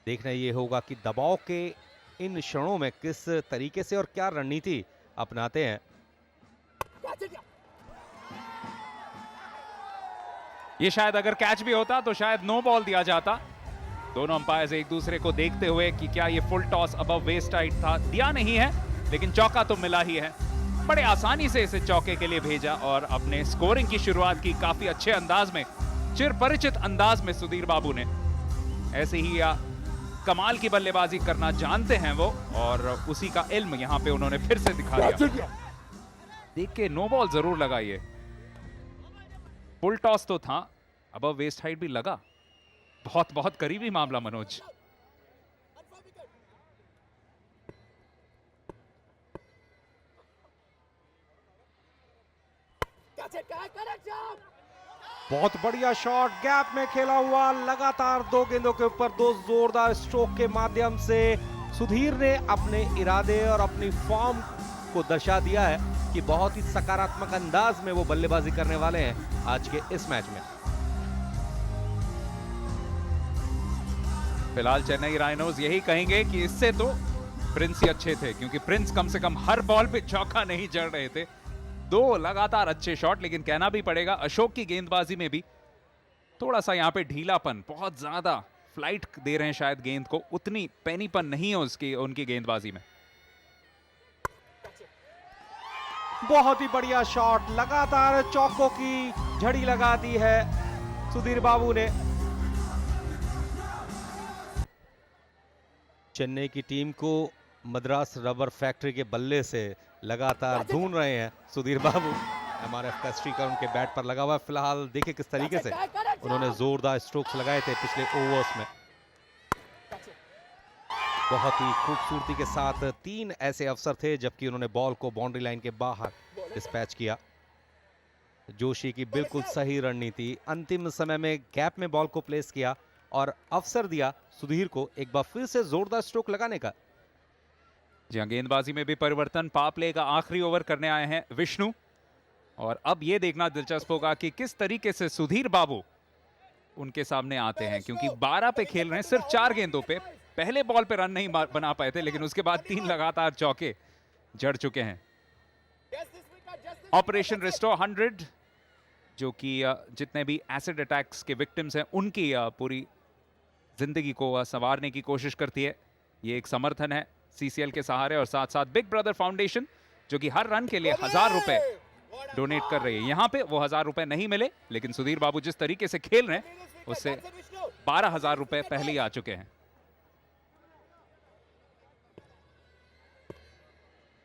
देखना ये होगा कि दबाव के इन क्षणों में किस तरीके से और क्या रणनीति अपनाते हैं। ये शायद अगर कैच भी होता तो शायद नो बॉल दिया जाता। दोनों अंपायर्स एक दूसरे को देखते हुए कि क्या ये full toss above waist height था, दिया नहीं है लेकिन चौका तो मिला ही है। बड़े आसानी से इसे चौके के लिए भेजा और अपने स्कोरिंग की शुरुआत की काफी अच्छे अंदाज में, चिर परिचित अंदाज में सुधीर बाबू ने। ऐसे ही कमाल की बल्लेबाजी करना जानते हैं वो, और उसी का इल्म यहां पे उन्होंने फिर से दिखा दिया। देख के नो बॉल जरूर लगा, ये फुल टॉस तो था, अबव वेस्ट हाइट भी लगा। बहुत बहुत करीबी मामला मनोज। बहुत बढ़िया शॉट, गैप में खेला हुआ, लगातार 2 गेंदों के ऊपर 2 जोरदार स्ट्रोक के माध्यम से सुधीर ने अपने इरादे और अपनी फॉर्म को दर्शा दिया है कि बहुत ही सकारात्मक अंदाज में वो बल्लेबाजी करने वाले हैं आज के इस मैच में। फिलहाल चेन्नई राइनोज यही कहेंगे कि इससे तो प्रिंस ही अच्छे थे, क्योंकि प्रिंस कम से कम हर बॉल पे चौका नहीं जड़ रहे थे। 2 लगातार अच्छे शॉट, लेकिन कहना भी पड़ेगा अशोक की गेंदबाजी में भी थोड़ा सा यहाँ पे ढीलापन, बहुत ज्यादा फ्लाइट दे रहे हैं शायद गेंद को, उतनी पैनीपन नहीं है उसकी उनकी गेंदबाजी में। बहुत ही बढ़िया शॉट, लगातार चौकों की झड़ी लगा दी है सुधीर बाबू ने। चेन्नई की टीम को मद्रास रबर फैक्ट्री के बल्ले से लगातार ढूंढ रहे हैं सुधीर बाबू। एमआरएफ का स्ट्रीकर उनके बैट पर लगा हुआ है। फिलहाल देखिए किस तरीके से उन्होंने जोरदार स्ट्रोक्स लगाए थे पिछले ओवर्स में। बहुत ही खूबसूरती के साथ 3 ऐसे अवसर थे जबकि उन्होंने बॉल को बाउंड्री लाइन के बाहर डिस्पैच किया। जोशी की बिल्कुल सही रणनीति, अंतिम समय में गैप में बॉल को प्लेस किया और अवसर दिया सुधीर को एक बार फिर से जोरदार स्ट्रोक लगाने का। जी हाँ, गेंदबाजी में भी परिवर्तन, पावर प्ले का आखिरी ओवर करने आए हैं विष्णु, और अब यह देखना दिलचस्प होगा कि किस तरीके से सुधीर बाबू उनके सामने आते हैं, क्योंकि 12 पे खेल रहे हैं, सिर्फ 4 गेंदों पे। पहले बॉल पे रन नहीं बना पाए थे, लेकिन उसके बाद 3 लगातार चौके जड़ चुके हैं। ऑपरेशन रिस्टोर 100, जो कि जितने भी एसिड अटैक्स के विक्टिम्स हैं उनकी पूरी जिंदगी को संवारने की कोशिश करती है। ये एक समर्थन है सीसीएल के सहारे, और साथ साथ बिग ब्रदर फाउंडेशन जो कि हर रन के लिए 1000 रुपए डोनेट कर रही है। यहां पे वो 1000 रुपए नहीं मिले, लेकिन सुधीर बाबू जिस तरीके से खेल रहे हैं उससे 12,000 रुपए पहले ही आ चुके हैं।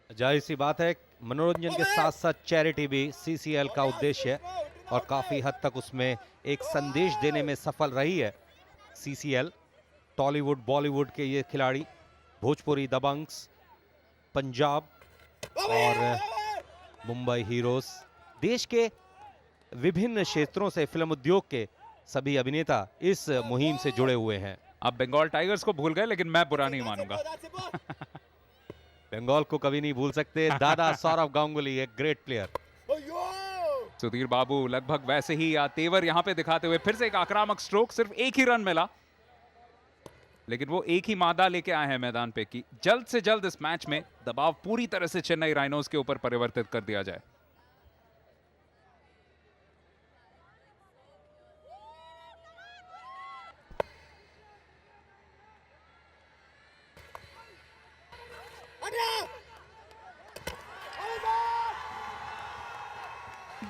जाहिर सी बात है, मनोरंजन के साथ साथ चैरिटी भी सीसीएल का उद्देश्य है और काफी हद तक उसमें एक संदेश देने में सफल रही है सीसीएल। टॉलीवुड बॉलीवुड के ये खिलाड़ी, भोजपुरी दबंग्स, पंजाब और मुंबई हीरोज, देश के विभिन्न क्षेत्रों से फिल्म उद्योग के सभी अभिनेता इस मुहिम से जुड़े हुए हैं। आप बंगाल टाइगर्स को भूल गए, लेकिन मैं बुरा नहीं मानूंगा। बंगाल को कभी नहीं भूल सकते। दादा सौरव गांगुली एक ग्रेट प्लेयर। सुधीर बाबू लगभग वैसे ही तेवर यहां पे दिखाते हुए फिर से एक आक्रामक स्ट्रोक, सिर्फ एक ही रन मिला, लेकिन वो एक ही मादा लेके आए हैं मैदान पे कि जल्द से जल्द इस मैच में दबाव पूरी तरह से चेन्नई राइनोज के ऊपर परिवर्तित कर दिया जाए।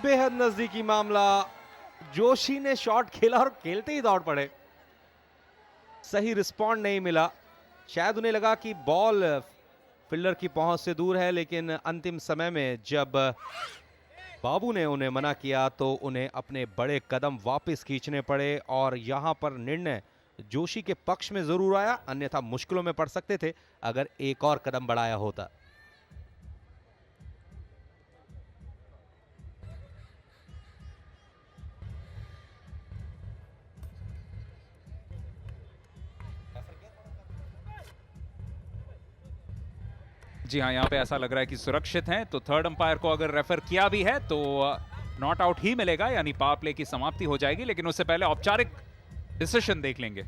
बेहद नजदीकी मामला, जोशी ने शॉट खेला और खेलते ही दौड़ पड़े। सही रिस्पॉन्ड नहीं मिला, शायद उन्हें लगा कि बॉल फील्डर की पहुंच से दूर है, लेकिन अंतिम समय में जब बाबू ने उन्हें मना किया तो उन्हें अपने बड़े कदम वापस खींचने पड़े और यहां पर निर्णय जोशी के पक्ष में जरूर आया, अन्यथा मुश्किलों में पड़ सकते थे अगर एक और कदम बढ़ाया होता। जी हाँ, यहाँ पे ऐसा लग रहा है कि सुरक्षित हैं, तो थर्ड अंपायर को अगर रेफर किया भी है तो नॉट आउट ही मिलेगा, यानी पावर प्ले की समाप्ति हो जाएगी, लेकिन उससे पहले औपचारिक डिसीजन देख लेंगे।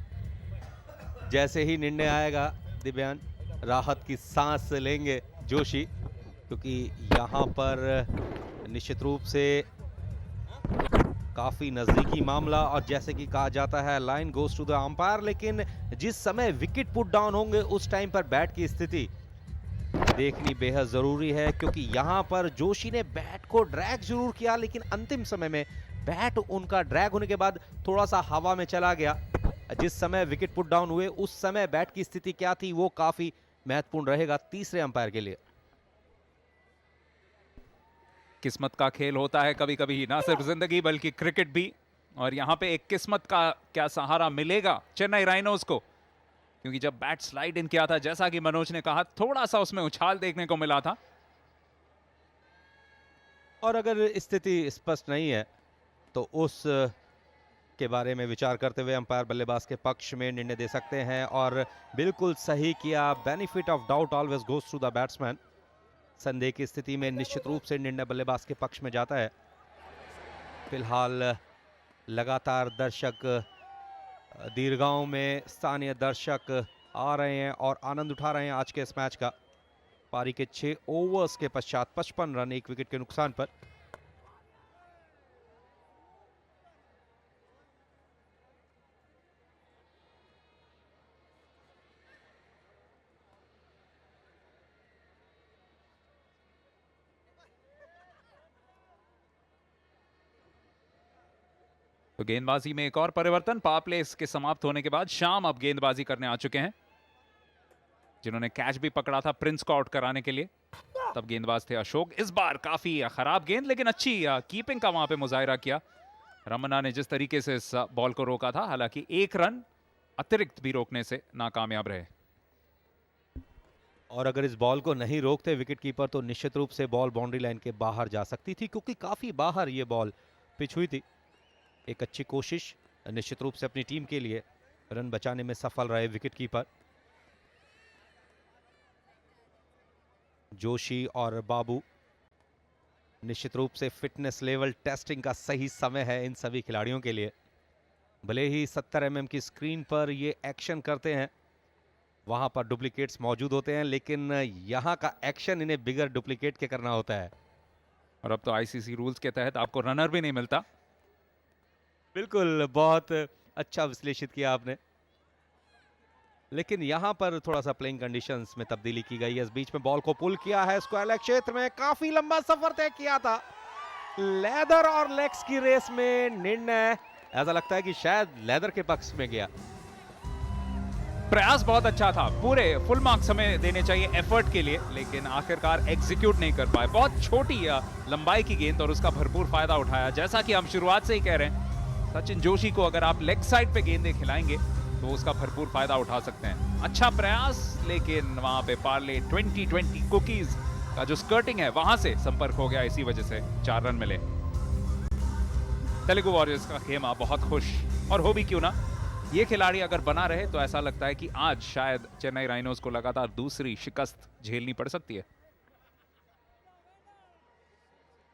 जैसे ही निर्णय आएगा दिव्यान, राहत की सांस लेंगे जोशी, क्योंकि यहाँ पर निश्चित रूप से काफी नजदीकी मामला, और जैसे कि कहा जाता है line goes to the umpire, लेकिन जिस समय विकेट पुट डाउन होंगे उस टाइम पर बैट की स्थिति देखनी बेहद जरूरी है, क्योंकि यहां पर जोशी ने बैट को ड्रैग जरूर किया, लेकिन अंतिम समय में बैट उनका ड्रैग होने के बाद थोड़ा सा हवा में चला गया। जिस समय विकेट पुट डाउन हुए उस समय बैट की स्थिति क्या थी वो काफी महत्वपूर्ण रहेगा तीसरे अंपायर के लिए। किस्मत का खेल होता है कभी कभी, ना सिर्फ जिंदगी बल्कि क्रिकेट भी, और यहाँ पे एक किस्मत का क्या सहारा मिलेगा चेन्नई राइनोज को, क्योंकि जब बैट स्लाइड इन किया था, जैसा कि मनोज ने कहा, थोड़ा सा उसमें उछाल देखने को मिला था। और अगर स्थिति स्पष्ट नहीं है तो उस के बारे में विचार करते हुए अंपायर बल्लेबाज के पक्ष में निर्णय दे सकते हैं, और बिल्कुल सही किया। Benefit of doubt always goes to the batsman. संदेह की स्थिति में निश्चित रूप से निर्णय बल्लेबाज के पक्ष में जाता है। फिलहाल लगातार दर्शक दीर्घाओं में स्थानीय दर्शक आ रहे हैं और आनंद उठा रहे हैं आज के इस मैच का। पारी के 6 ओवर्स के पश्चात 55 रन 1 विकेट के नुकसान पर। तो गेंदबाजी में एक और परिवर्तन, पावर प्ले के समाप्त होने के बाद शाम अब गेंदबाजी करने आ चुके हैं, जिन्होंने कैच भी पकड़ा था प्रिंस को आउट कराने के लिए। तब गेंदबाज थे अशोक। इस बार काफी खराब गेंद, लेकिन अच्छी कीपिंग का वहां पे मुजाहिरा किया रमन्ना ने, जिस तरीके से इस बॉल को रोका था। हालांकि एक रन अतिरिक्त भी रोकने से नाकामयाब रहे। और अगर इस बॉल को नहीं रोकते विकेट कीपर तो निश्चित रूप से बॉल बाउंड्री लाइन के बाहर जा सकती थी, क्योंकि काफी बाहर ये बॉल पिच हुई थी। एक अच्छी कोशिश निश्चित रूप से अपनी टीम के लिए, रन बचाने में सफल रहे विकेट कीपर। जोशी और बाबू, निश्चित रूप से फिटनेस लेवल टेस्टिंग का सही समय है इन सभी खिलाड़ियों के लिए। भले ही 70 mm की स्क्रीन पर ये एक्शन करते हैं, वहां पर डुप्लीकेट्स मौजूद होते हैं, लेकिन यहां का एक्शन इन्हें बिगर डुप्लीकेट के करना होता है। और अब तो आईसीसी रूल्स के तहत आपको रनर भी नहीं मिलता। बिल्कुल, बहुत अच्छा विश्लेषित किया आपने, लेकिन यहां पर थोड़ा सा प्लेइंग कंडीशंस में तब्दीली की गई है। इस बीच में बॉल को पुल किया है, स्क्वायर लेग क्षेत्र में काफी लंबा सफर तय किया था। लेदर और लेग्स की रेस में निर्णय ऐसा लगता है कि शायद लेदर के पक्ष में गया। प्रयास बहुत अच्छा था, पूरे फुल मार्क्स हमें देने चाहिए एफर्ट के लिए, लेकिन आखिरकार एग्जीक्यूट नहीं कर पाए। बहुत छोटी लंबाई की गेंद और उसका भरपूर फायदा उठाया। जैसा कि हम शुरुआत से ही कह रहे हैं, सचिन जोशी को अगर आप लेग साइड पे गेंदें खिलाएंगे तो उसका भरपूर फायदा उठा सकते हैं। अच्छा प्रयास, लेकिन वहां पे पार्ले 20-20 कुकीज का जो स्कर्टिंग है वहां से संपर्क हो गया, इसी वजह से 4 रन मिले। तेलुगु वॉरियर्स का खेमा बहुत खुश, और हो भी क्यों ना। ये खिलाड़ी अगर बना रहे तो ऐसा लगता है कि आज शायद चेन्नई राइनोज को लगातार दूसरी शिकस्त झेलनी पड़ सकती है।